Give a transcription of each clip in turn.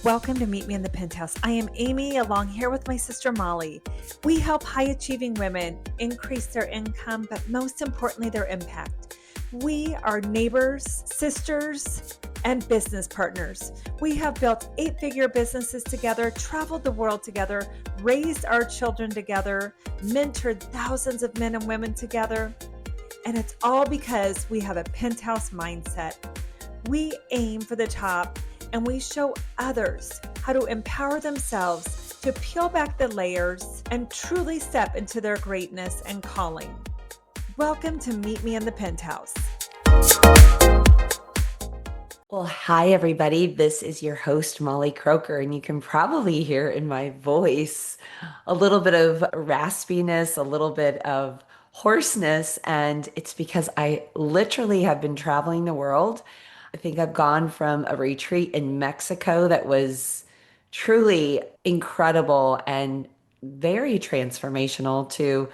Welcome to Meet Me in the Penthouse. I am Amy, along here with my sister Molly. We help high achieving women increase their income, but most importantly, their impact. We are neighbors, sisters, and business partners. We have built 8-figure businesses together, traveled the world together, raised our children together, mentored thousands of men and women together. And it's all because we have a penthouse mindset. We aim for the top, and we show others how to empower themselves to peel back the layers and truly step into their greatness and calling. Welcome to Meet Me in the Penthouse. Well, hi, everybody. This is your host, Molly Kroeker, and you can probably hear in my voice a little bit of raspiness, a little bit of hoarseness, and it's because I literally have been traveling the world. I think I've gone from a retreat in Mexico that was truly incredible and very transformational to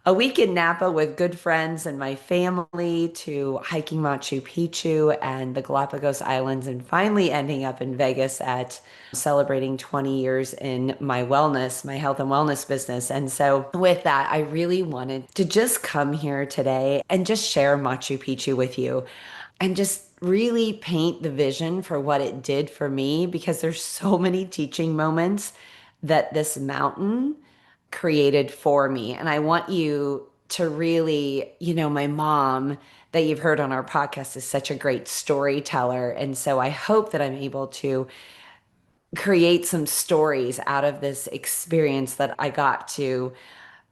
a week in Napa with good friends and my family to hiking Machu Picchu and the Galapagos Islands, and finally ending up in Vegas at celebrating 20 years in my wellness, my health and wellness business. And so with that, I really wanted to just come here today and just share Machu Picchu with you and just really paint the vision for what it did for me, because there's so many teaching moments that this mountain created for me. And I want you to really, my mom that you've heard on our podcast is such a great storyteller. And so I hope that I'm able to create some stories out of this experience that I got to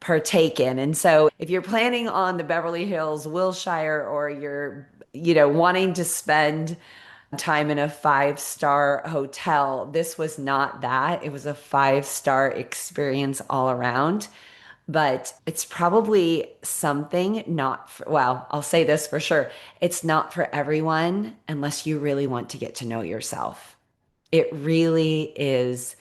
partake in. And so if you're planning on the Beverly Hills, Wilshire, or you're, wanting to spend time in a 5-star hotel, this was not that. It was a 5-star experience all around. But it's probably something not for, well, I'll say this for sure. It's not for everyone unless you really want to get to know yourself. It really is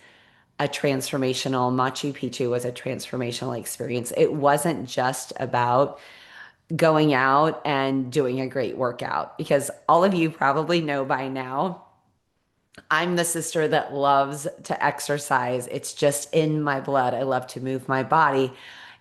Machu Picchu was a transformational experience. It wasn't just about going out and doing a great workout, because all of you probably know by now, I'm the sister that loves to exercise. It's just in my blood. I love to move my body.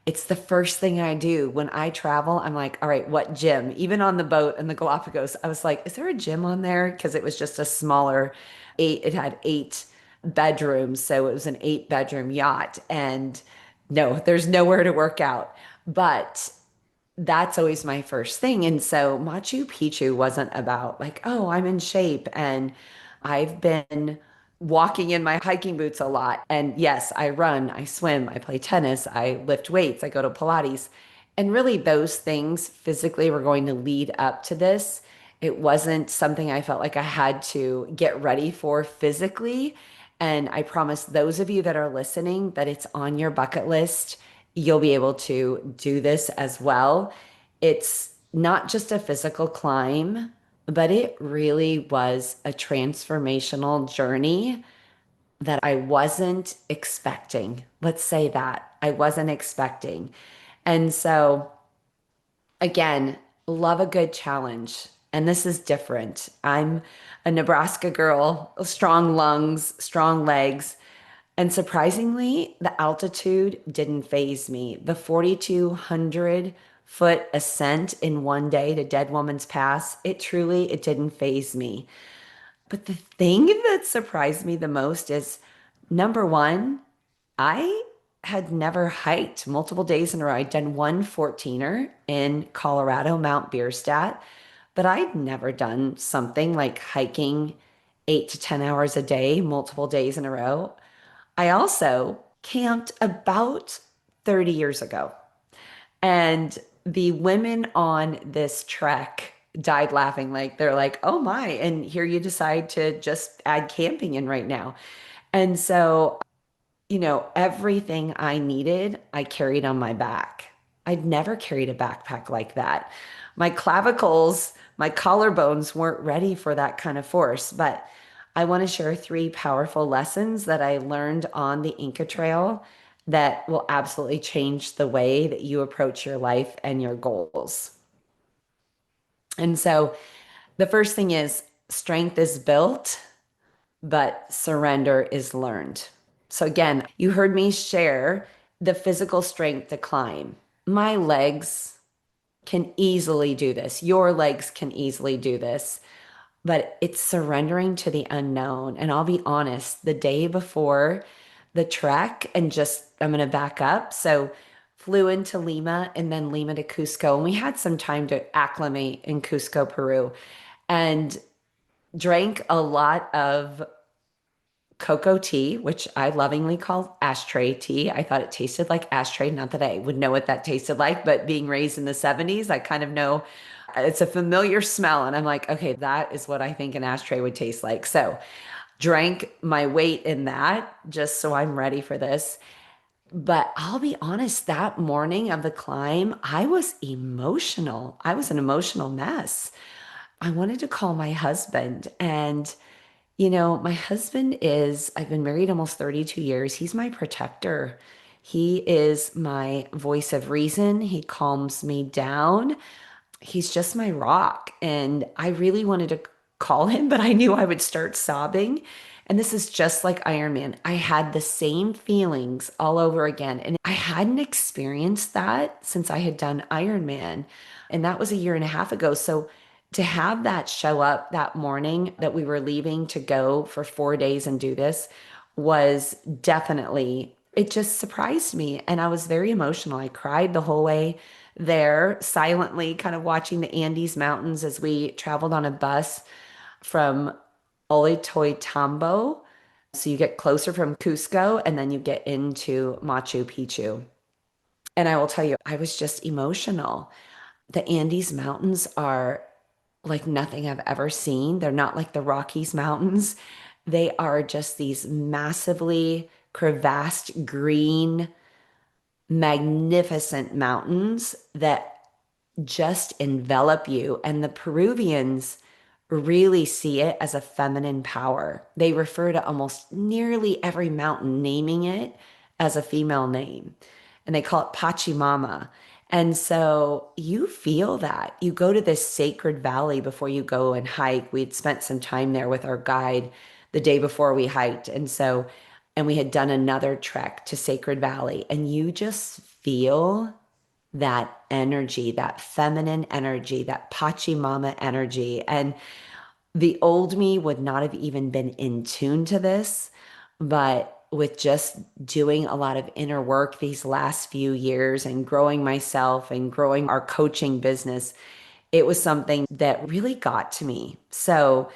It's the first thing I do when I travel. I'm like, all right, what gym? Even on the boat in the Galapagos, I was like, is there a gym on there? Because it was just a smaller it had 8 bedrooms. So it was an 8-bedroom yacht. And no, there's nowhere to work out. But that's always my first thing. And so Machu Picchu wasn't about like, oh, I'm in shape and I've been walking in my hiking boots a lot. And yes, I run, I swim, I play tennis, I lift weights, I go to Pilates. And really, those things physically were going to lead up to this. It wasn't something I felt like I had to get ready for physically. And I promise those of you that are listening that it's on your bucket list, you'll be able to do this as well. It's not just a physical climb, but it really was a transformational journey that I wasn't expecting. Let's say that I wasn't expecting. And so, again, love a good challenge. And this is different. I'm a Nebraska girl, strong lungs, strong legs. And surprisingly, the altitude didn't faze me. The 4,200-foot ascent in one day to Dead Woman's Pass, it didn't faze me. But the thing that surprised me the most is, number one, I had never hiked multiple days in a row. I'd done one 14er in Colorado, Mount Bierstadt, but I'd never done something like hiking 8 to 10 hours a day, multiple days in a row. I also camped about 30 years ago. And the women on this trek died laughing. Like, they're like, oh my, and here you decide to just add camping in right now. And so, everything I needed, I carried on my back. I'd never carried a backpack like that. My clavicles, my collarbones weren't ready for that kind of force. But I want to share 3 powerful lessons that I learned on the Inca Trail that will absolutely change the way that you approach your life and your goals. And so the first thing is, strength is built, but surrender is learned. So, again, you heard me share the physical strength to climb. My legs can easily do this. Your legs can easily do this, but it's surrendering to the unknown. And I'll be honest, the day before the trek, and just I'm going to back up. So, flew into Lima and then Lima to Cusco. And we had some time to acclimate in Cusco, Peru, and drank a lot of cocoa tea, which I lovingly call ashtray tea. I thought it tasted like ashtray. Not that I would know what that tasted like, but being raised in the 70s, I kind of know it's a familiar smell. And I'm like, okay, that is what I think an ashtray would taste like. So drank my weight in that just so I'm ready for this. But I'll be honest, that morning of the climb, I was emotional. I was an emotional mess. I wanted to call my husband. And my husband is, I've been married almost 32 years. He's my protector. He is my voice of reason. He calms me down. He's just my rock. And I really wanted to call him, but I knew I would start sobbing. And this is just like Iron Man. I had the same feelings all over again. And I hadn't experienced that since I had done Iron Man. And that was a year and a half ago. So to have that show up that morning that we were leaving to go for 4 days and do this was definitely, it just surprised me. And I was very emotional. I cried the whole way there, silently kind of watching the Andes Mountains as we traveled on a bus from Ollantaytambo. So you get closer from Cusco and then you get into Machu Picchu. And I will tell you, I was just emotional. The Andes Mountains are like nothing I've ever seen. They're not like the Rockies Mountains. They are just these massively crevassed green, magnificent mountains that just envelop you. And the Peruvians really see it as a feminine power. They refer to almost nearly every mountain, naming it as a female name. And they call it Pachamama. And so you feel that. You go to this sacred valley before you go and hike. We'd spent some time there with our guide the day before we hiked. And we had done another trek to Sacred Valley. And you just feel that energy, that feminine energy, that Pachamama energy. And the old me would not have even been in tune to this, but with just doing a lot of inner work these last few years and growing myself and growing our coaching business, it was something that really got to me. So,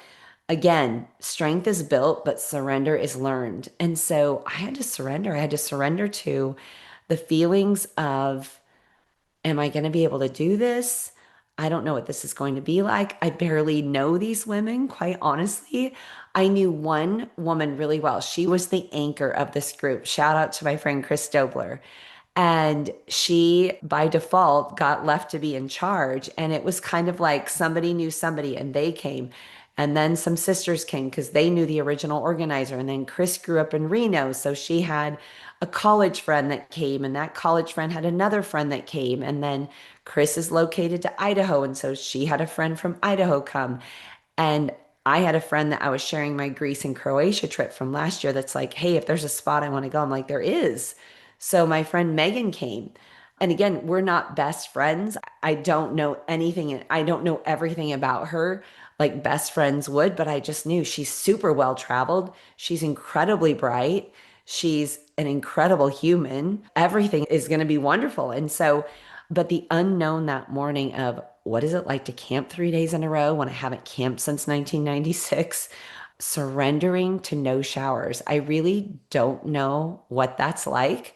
again, strength is built, but surrender is learned. And so I had to surrender. I had to surrender to the feelings of, am I going to be able to do this? I don't know what this is going to be like. I barely know these women, quite honestly. I knew one woman really well. She was the anchor of this group. Shout out to my friend Chris Dobler. And she, by default, got left to be in charge. And it was kind of like somebody knew somebody and they came. And then some sisters came because they knew the original organizer. And then Chris grew up in Reno. So she had a college friend that came, and that college friend had another friend that came. And then Chris is located to Idaho. And so she had a friend from Idaho come. And I had a friend that I was sharing my Greece and Croatia trip from last year that's like, hey, if there's a spot I want to go, I'm like, there is. So my friend Megan came. And again, we're not best friends. I don't know anything. I don't know everything about her like best friends would, but I just knew she's super well traveled. She's incredibly bright. She's an incredible human. Everything is going to be wonderful. And so, but the unknown that morning of what is it like to camp 3 days in a row when I haven't camped since 1996? Surrendering to no showers. I really don't know what that's like.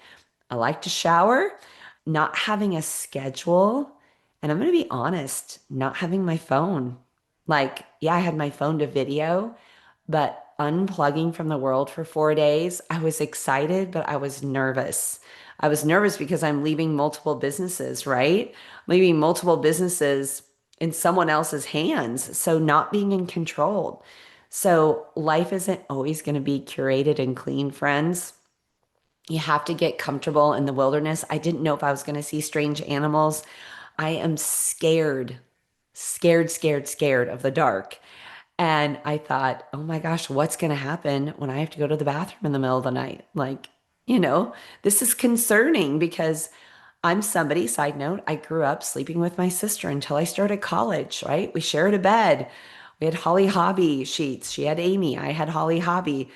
I like to shower, not having a schedule. And I'm going to be honest, not having my phone. Like, yeah, I had my phone to video, but unplugging from the world for 4 days, I was excited, but I was nervous. I was nervous because I'm leaving multiple businesses, right? Leaving multiple businesses in someone else's hands. So not being in control. So life isn't always going to be curated and clean, friends. You have to get comfortable in the wilderness. I didn't know if I was going to see strange animals. I am scared, scared, scared, scared of the dark. And I thought, oh my gosh, what's going to happen when I have to go to the bathroom in the middle of the night? Like, you know, this is concerning because I'm somebody, side note, I grew up sleeping with my sister until I started college, right? We shared a bed. We had Holly Hobby sheets. She had Amy. I had Holly Hobby.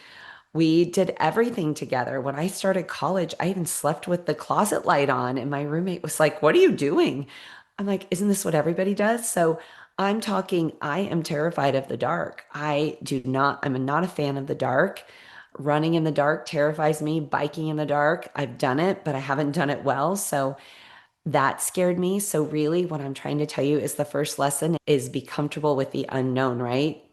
We did everything together. When I started college, I even slept with the closet light on, and my roommate was like, "What are you doing?" I'm like, "Isn't this what everybody does?" So I'm talking, I am terrified of the dark. I'm not a fan of the dark. Running in the dark terrifies me. Biking in the dark, I've done it, but I haven't done it well. So that scared me. So, really, what I'm trying to tell you is the first lesson is be comfortable with the unknown, right?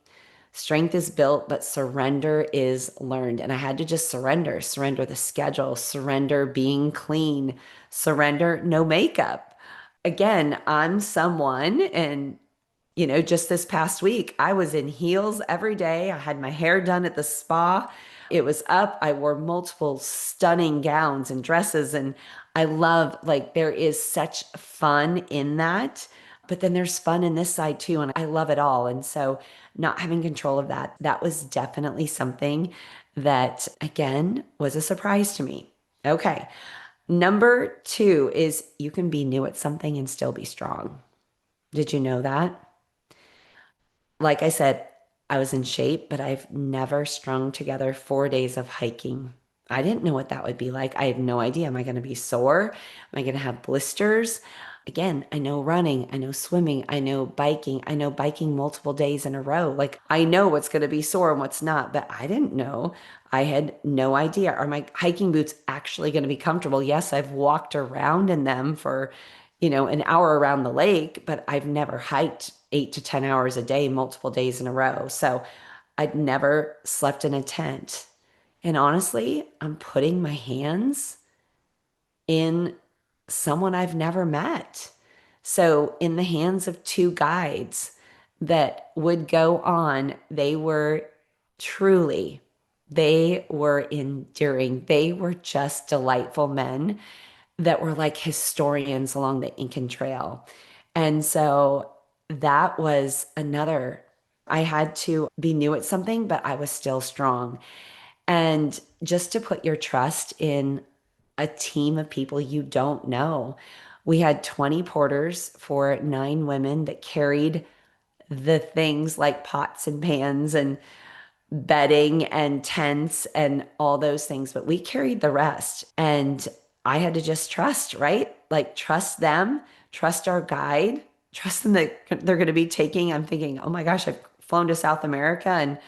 Strength is built, but surrender is learned. And I had to just surrender the schedule, surrender being clean, surrender no makeup. Again, I'm someone, and just this past week, I was in heels every day. I had my hair done at the spa. It was up. I wore multiple stunning gowns and dresses. And I love, like, there is such fun in that. But then there's fun in this side too. And I love it all. And so, not having control of that, that was definitely something that, again, was a surprise to me. Okay. Number two is you can be new at something and still be strong. Did you know that? Like I said, I was in shape, but I've never strung together 4 days of hiking. I didn't know what that would be like. I had no idea. Am I going to be sore? Am I going to have blisters? Again, I know running, I know swimming, I know biking multiple days in a row. Like I know what's going to be sore and what's not, but I didn't know. I had no idea. Are my hiking boots actually going to be comfortable? Yes, I've walked around in them for an hour around the lake, but I've never hiked 8 to 10 hours a day, multiple days in a row. So I'd never slept in a tent. And honestly, I'm putting my hands in someone I've never met. So, in the hands of two guides that would go on, they were truly, they were enduring. They were just delightful men that were like historians along the Incan Trail. And so that was another, I had to be new at something, but I was still strong. And just to put your trust in a team of people you don't know. We had 20 porters for 9 women that carried the things like pots and pans and bedding and tents and all those things, but we carried the rest. And I had to just trust, right? Like trust them, trust our guide, trust them that they're going to be taking. I'm thinking, oh my gosh, I've flown to South America and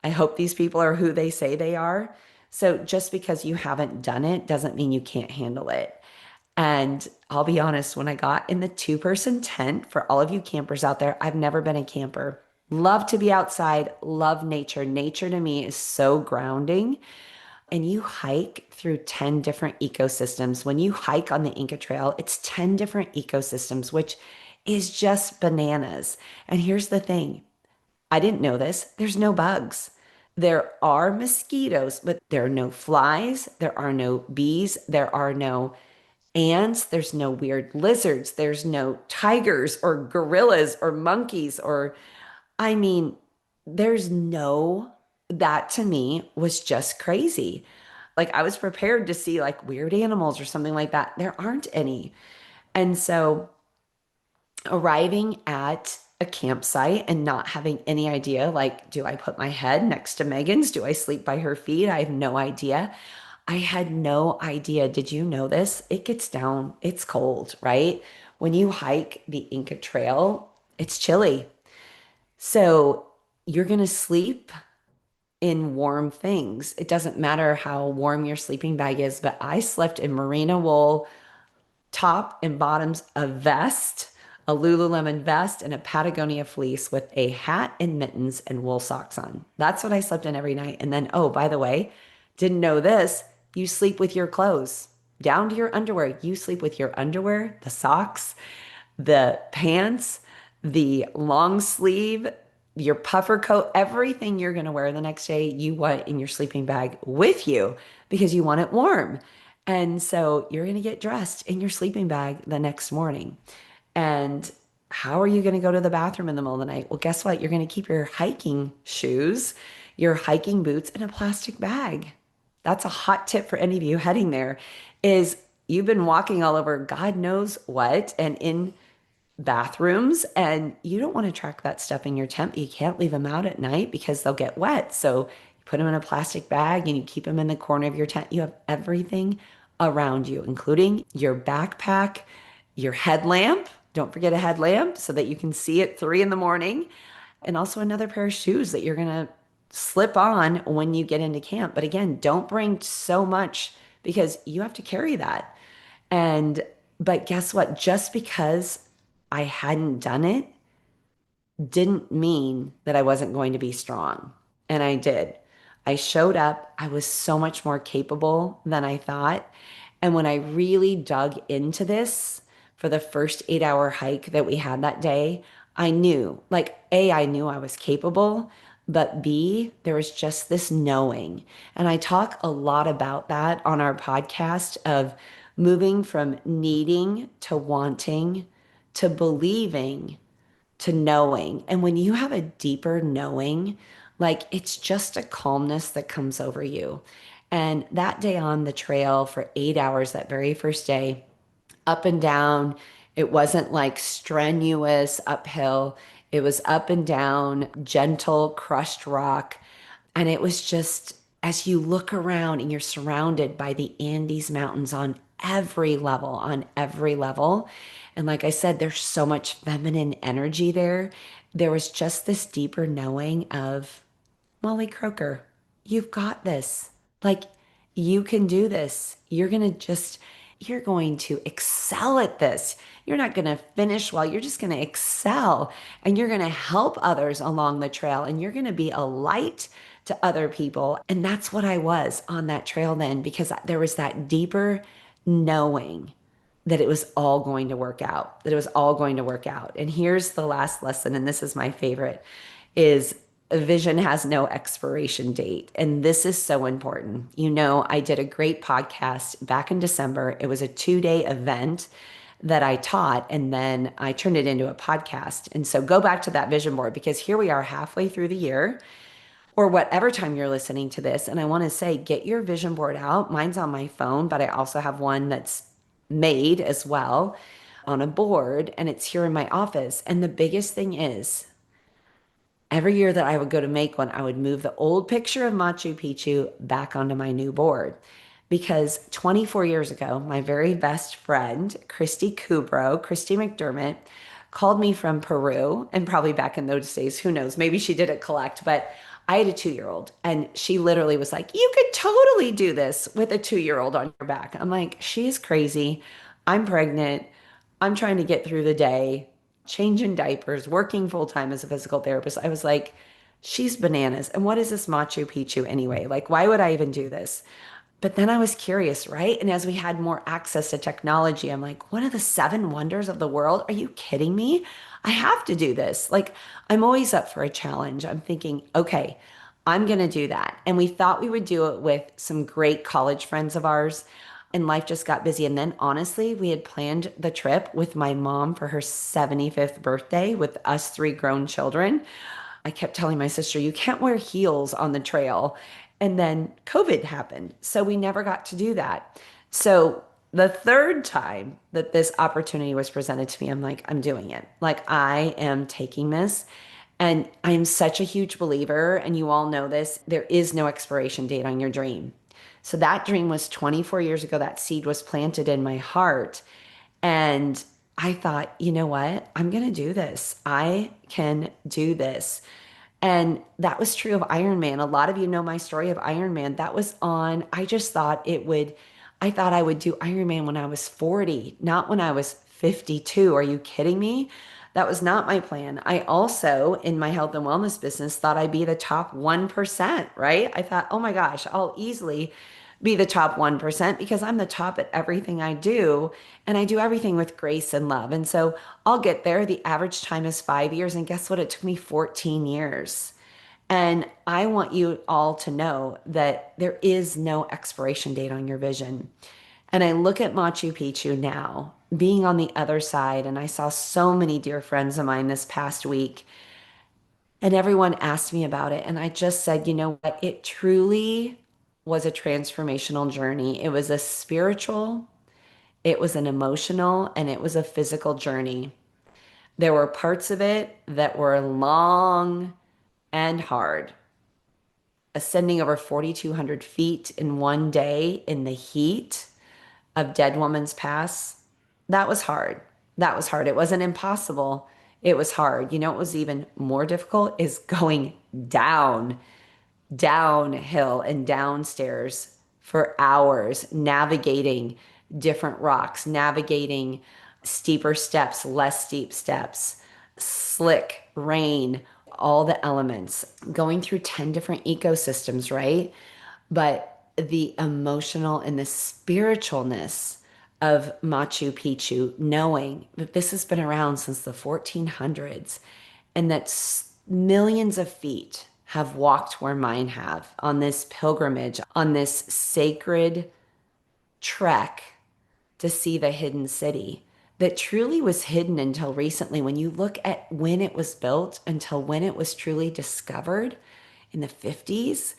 I hope these people are who they say they are. So just because you haven't done it doesn't mean you can't handle it. And I'll be honest, when I got in the 2-person tent, for all of you campers out there, I've never been a camper. Love to be outside, love nature. Nature to me is so grounding. And you hike through 10 different ecosystems. When you hike on the Inca Trail, it's 10 different ecosystems, which is just bananas. And here's the thing, I didn't know this. There's no bugs. There are mosquitoes, but there are no flies. There are no bees. There are no ants. There's no weird lizards. There's no tigers or gorillas or monkeys or, I mean, there's no, that to me was just crazy. Like I was prepared to see like weird animals or something like that. There aren't any. And so, arriving at a campsite and not having any idea, like, do I put my head next to Megan's? Do I sleep by her feet? I have no idea. I had no idea. Did you know this? It gets down, it's cold, right? When you hike the Inca Trail, it's chilly. So you're going to sleep in warm things. It doesn't matter how warm your sleeping bag is, but I slept in merino wool top and bottoms, a vest, a Lululemon vest, and a Patagonia fleece with a hat and mittens and wool socks on. That's what I slept in every night. And then, oh, by the way, didn't know this, you sleep with your clothes down to your underwear. You sleep with your underwear, the socks, the pants, the long sleeve, your puffer coat, everything you're going to wear the next day, you want in your sleeping bag with you because you want it warm. And so you're going to get dressed in your sleeping bag the next morning. And how are you going to go to the bathroom in the middle of the night? Well, guess what? You're going to keep your hiking shoes, your hiking boots, in a plastic bag. That's a hot tip for any of you heading there is you've been walking all over God knows what and in bathrooms, and you don't want to track that stuff in your tent. You can't leave them out at night because they'll get wet. So you put them in a plastic bag and you keep them in the corner of your tent. You have everything around you, including your backpack, your headlamp. Don't forget a headlamp so that you can see at 3 in the morning, and also another pair of shoes that you're going to slip on when you get into camp. But again, don't bring so much because you have to carry that. And, but guess what? Just because I hadn't done it didn't mean that I wasn't going to be strong. And I did. I showed up. I was so much more capable than I thought. And when I really dug into this for the first 8 hour hike that we had that day, I knew, like, A, I knew I was capable, but B, there was just this knowing. And I talk a lot about that on our podcast of moving from needing to wanting to believing to knowing. And when you have a deeper knowing, like it's just a calmness that comes over you. And that day on the trail for 8 hours, that very first day, up and down, it wasn't like strenuous uphill. It was up and down, gentle, crushed rock. And it was just as you look around and you're surrounded by the Andes Mountains on every level. And like I said, there's so much feminine energy there. There was just this deeper knowing of Molly Kroeker, you've got this. Like, you can do this. You're going to excel at this. You're not going to finish well. You're just going to excel and you're going to help others along the trail and you're going to be a light to other people. And that's what I was on that trail then because there was that deeper knowing that it was all going to work out, that it was all going to work out. And here's the last lesson, and this is my favorite, is a vision has no expiration date. And this is so important. You know, I did a great podcast back in December. It was a 2 day event that I taught, and then I turned it into a podcast. And so go back to that vision board because here we are halfway through the year or whatever time you're listening to this. And I want to say, get your vision board out. Mine's on my phone, but I also have one that's made as well on a board, and it's here in my office. And the biggest thing is, every year that I would go to make one, I would move the old picture of Machu Picchu back onto my new board. Because 24 years ago, my very best friend, Christy McDermott, called me from Peru, and probably back in those days, who knows, maybe she did it collect, but I had a 2 year old, and she literally was like, you could totally do this with a 2 year old on your back. I'm like, she's crazy. I'm pregnant. I'm trying to get through the day, changing diapers, working full time as a physical therapist. I was like, she's bananas. And what is this Machu Picchu anyway? Like, why would I even do this? But then I was curious, right? And as we had more access to technology, I'm like, one of the 7 wonders of the world? Are you kidding me? I have to do this. Like, I'm always up for a challenge. I'm thinking, okay, I'm going to do that. And we thought we would do it with some great college friends of ours. And life just got busy. And then honestly, we had planned the trip with my mom for her 75th birthday with us 3 grown children. I kept telling my sister, you can't wear heels on the trail. And then COVID happened. So we never got to do that. So the third time that this opportunity was presented to me, I'm like, I'm doing it. Like, I am taking this. And I am such a huge believer, and you all know this, there is no expiration date on your dream. So that dream was 24 years ago. That seed was planted in my heart. And I thought, you know what? I'm going to do this. I can do this. And that was true of Iron Man. A lot of you know my story of Iron Man. That was on, I just thought I thought I would do Iron Man when I was 40, not when I was 52. Are you kidding me? That was not my plan. I also, in my health and wellness business, thought I'd be the top 1%, right? I thought, oh my gosh, I'll easily be the top 1% because I'm the top at everything I do. And I do everything with grace and love. And so I'll get there. The average time is 5 years. And guess what? It took me 14 years. And I want you all to know that there is no expiration date on your vision. And I look at Machu Picchu now being on the other side, and I saw so many dear friends of mine this past week, and everyone asked me about it. And I just said, you know what? It truly was a transformational journey. It was a spiritual, it was an emotional, and it was a physical journey. There were parts of it that were long and hard. Ascending over 4,200 feet in one day in the heat of Dead Woman's Pass, that was hard. That was hard. It wasn't impossible. It was hard. You know, what was even more difficult is going downhill and downstairs for hours, navigating different rocks, navigating steeper steps, less steep steps, slick, rain, all the elements, going through 10 different ecosystems, right? But the emotional and the spiritualness of Machu Picchu, knowing that this has been around since the 1400s and that millions of feet have walked where mine have on this pilgrimage, on this sacred trek to see the hidden city that truly was hidden until recently. When you look at when it was built until when it was truly discovered in the 50s,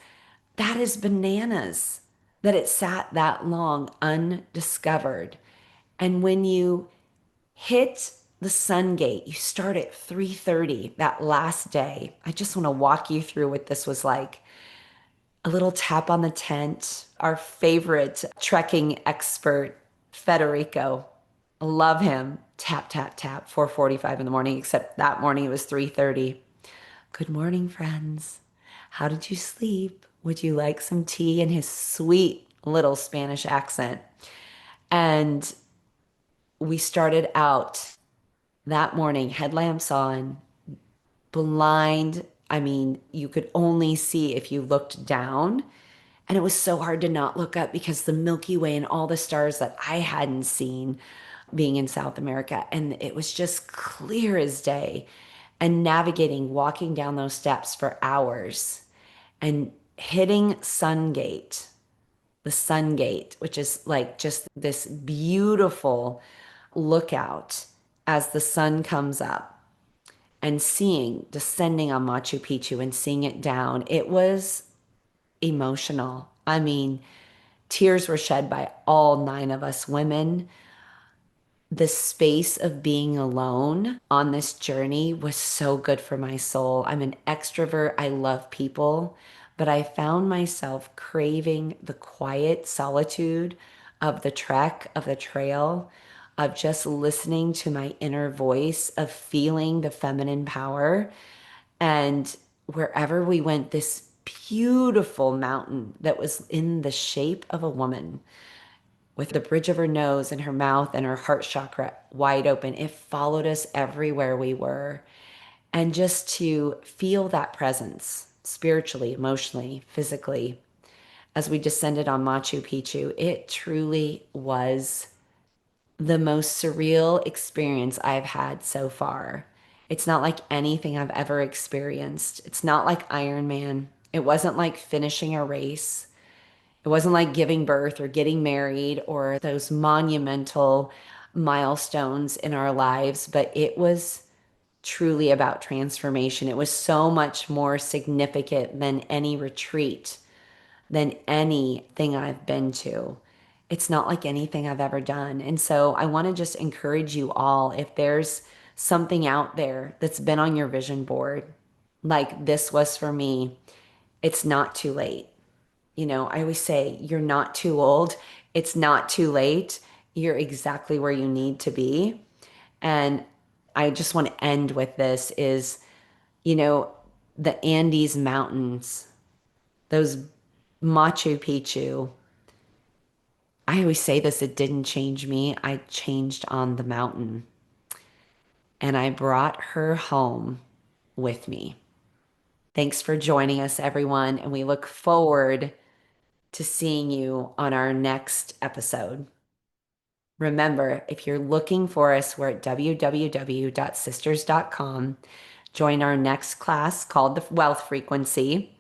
that is bananas that it sat that long undiscovered. And when you hit the sun gate, you start at 3:30 that last day. I just want to walk you through what this was like. A little tap on the tent. Our favorite trekking expert, Federico, love him. Tap, tap, tap, 4:45 in the morning, except that morning it was 3:30. Good morning, friends. How did you sleep? Would you like some tea? In his sweet little Spanish accent. And we started out that morning, headlamps on, blind. I mean, you could only see if you looked down. And it was so hard to not look up because the Milky Way and all the stars that I hadn't seen being in South America. And it was just clear as day. And navigating, walking down those steps for hours and hitting Sungate, the Sungate, which is like just this beautiful lookout as the sun comes up and seeing, descending on Machu Picchu and seeing it down. It was emotional. I mean, tears were shed by all nine of us women. The space of being alone on this journey was so good for my soul. I'm an extrovert. I love people, but I found myself craving the quiet solitude of the trek, of the trail, of just listening to my inner voice, of feeling the feminine power. And wherever we went, this beautiful mountain that was in the shape of a woman with the bridge of her nose and her mouth and her heart chakra wide open. It followed us everywhere we were. And just to feel that presence spiritually, emotionally, physically, as we descended on Machu Picchu, it truly was the most surreal experience I've had so far. It's not like anything I've ever experienced. It's not like Iron Man. It wasn't like finishing a race. It wasn't like giving birth or getting married or those monumental milestones in our lives, but it was truly about transformation. It was so much more significant than any retreat, than anything I've been to. It's not like anything I've ever done. And so I want to just encourage you all, if there's something out there that's been on your vision board, like this was for me, it's not too late. You know, I always say, you're not too old. It's not too late. You're exactly where you need to be. And I just want to end with this is, you know, the Andes Mountains, those Machu Picchu. I always say this, it didn't change me. I changed on the mountain. And I brought her home with me. Thanks for joining us, everyone. And we look forward to seeing you on our next episode. Remember, if you're looking for us, we're at www.sisters.com. Join our next class called the Wealth Frequency.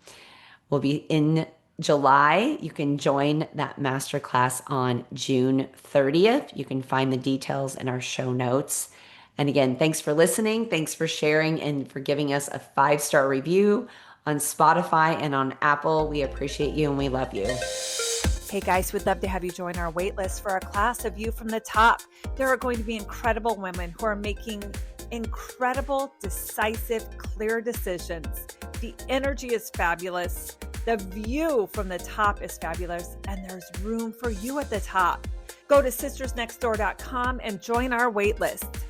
We'll be in July. You can join that masterclass on June 30th. You can find the details in our show notes. And again, thanks for listening. Thanks for sharing and for giving us a 5-star review on Spotify and on Apple. We appreciate you and we love you. Hey guys, we'd love to have you join our waitlist for our class, A View from the Top. There are going to be incredible women who are making incredible, decisive, clear decisions. The energy is fabulous. The view from the top is fabulous, and there's room for you at the top. Go to sistersnextdoor.com and join our waitlist.